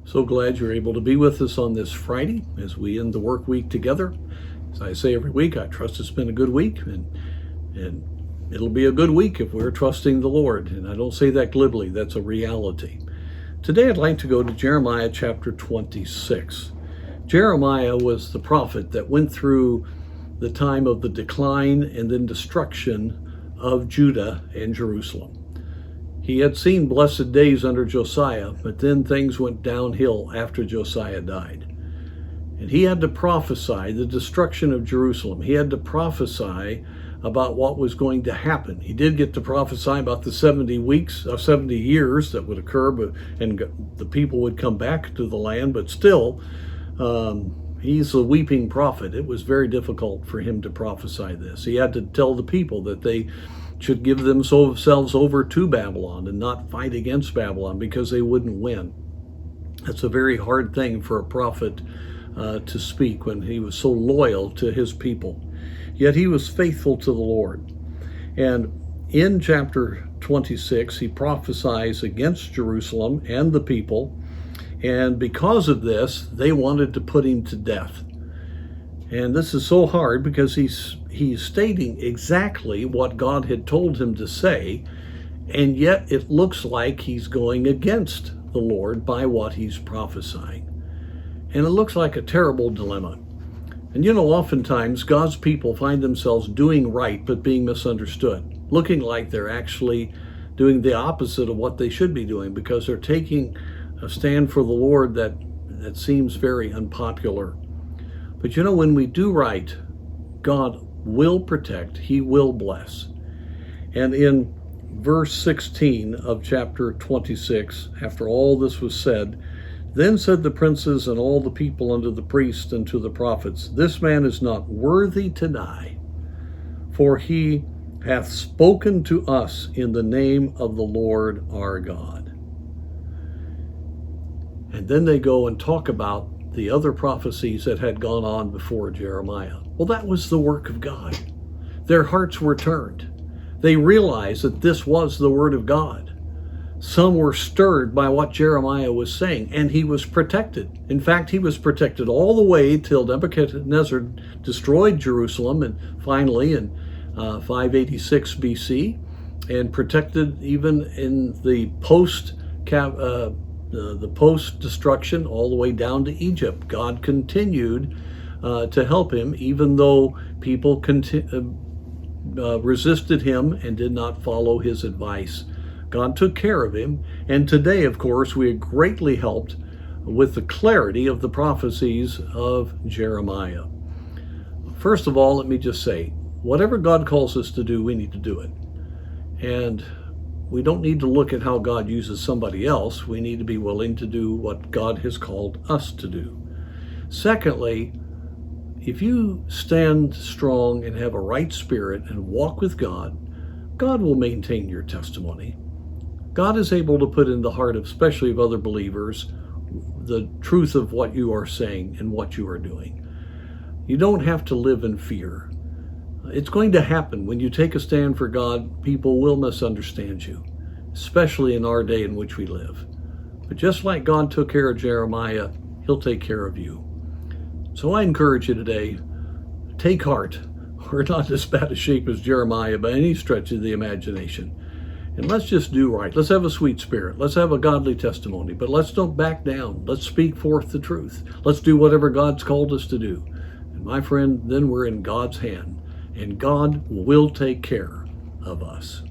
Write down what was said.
So glad you're able to be with us on this Friday as we end the work week together. As I say every week, I trust it's been a good week, and it'll be a good week if we're trusting the Lord. And I don't say that glibly, that's a reality. Today I'd like to go to Jeremiah chapter 26. Jeremiah was the prophet that went through the time of the decline and then destruction of Judah and Jerusalem. He had seen blessed days under Josiah, but then things went downhill after Josiah died. And he had to prophesy the destruction of Jerusalem. He had to prophesy about what was going to happen. He did get to prophesy about the 70 years that would occur, and the people would come back to the land, but still, he's a weeping prophet. It was very difficult for him to prophesy this. He had to tell the people that they should give themselves over to Babylon and not fight against Babylon because they wouldn't win. That's a very hard thing for a prophet to speak when he was so loyal to his people. Yet he was faithful to the Lord. And in chapter 26, he prophesies against Jerusalem and the people. And because of this, they wanted to put him to death. And this is so hard because he's stating exactly what God had told him to say, and yet it looks like he's going against the Lord by what he's prophesying. And it looks like a terrible dilemma. And you know, oftentimes God's people find themselves doing right but being misunderstood, looking like they're actually doing the opposite of what they should be doing because they're taking a stand for the Lord that seems very unpopular. But you know, when we do right, God will protect, he will bless. And in verse 16 of chapter 26, after all this was said, then said the princes and all the people unto the priests and to the prophets, this man is not worthy to die, for he hath spoken to us in the name of the Lord our God. And then they go and talk about the other prophecies that had gone on before Jeremiah. Well, that was the work of God. Their hearts were turned. They realized that this was the word of God. Some were stirred by what Jeremiah was saying, and he was protected. In fact, he was protected all the way till Nebuchadnezzar destroyed Jerusalem, and finally in 586 BC, and protected even in the post-destruction all the way down to Egypt. God continued to help him, even though people resisted him and did not follow his advice. God took care of him, and today, of course, we are greatly helped with the clarity of the prophecies of Jeremiah. First of all, let me just say, whatever God calls us to do, we need to do it. And we don't need to look at how God uses somebody else. We need to be willing to do what God has called us to do. Secondly, if you stand strong and have a right spirit and walk with God, God will maintain your testimony. God is able to put in the heart of, especially of other believers, the truth of what you are saying and what you are doing. You don't have to live in fear. It's going to happen. When you take a stand for God, people will misunderstand you, especially in our day in which we live. But just like God took care of Jeremiah, he'll take care of you. So I encourage you today, take heart. We're not as bad a shape as Jeremiah by any stretch of the imagination. And let's just do right. Let's have a sweet spirit. Let's have a godly testimony, but let's don't back down. Let's speak forth the truth. Let's do whatever God's called us to do. And my friend, then we're in God's hand, and God will take care of us.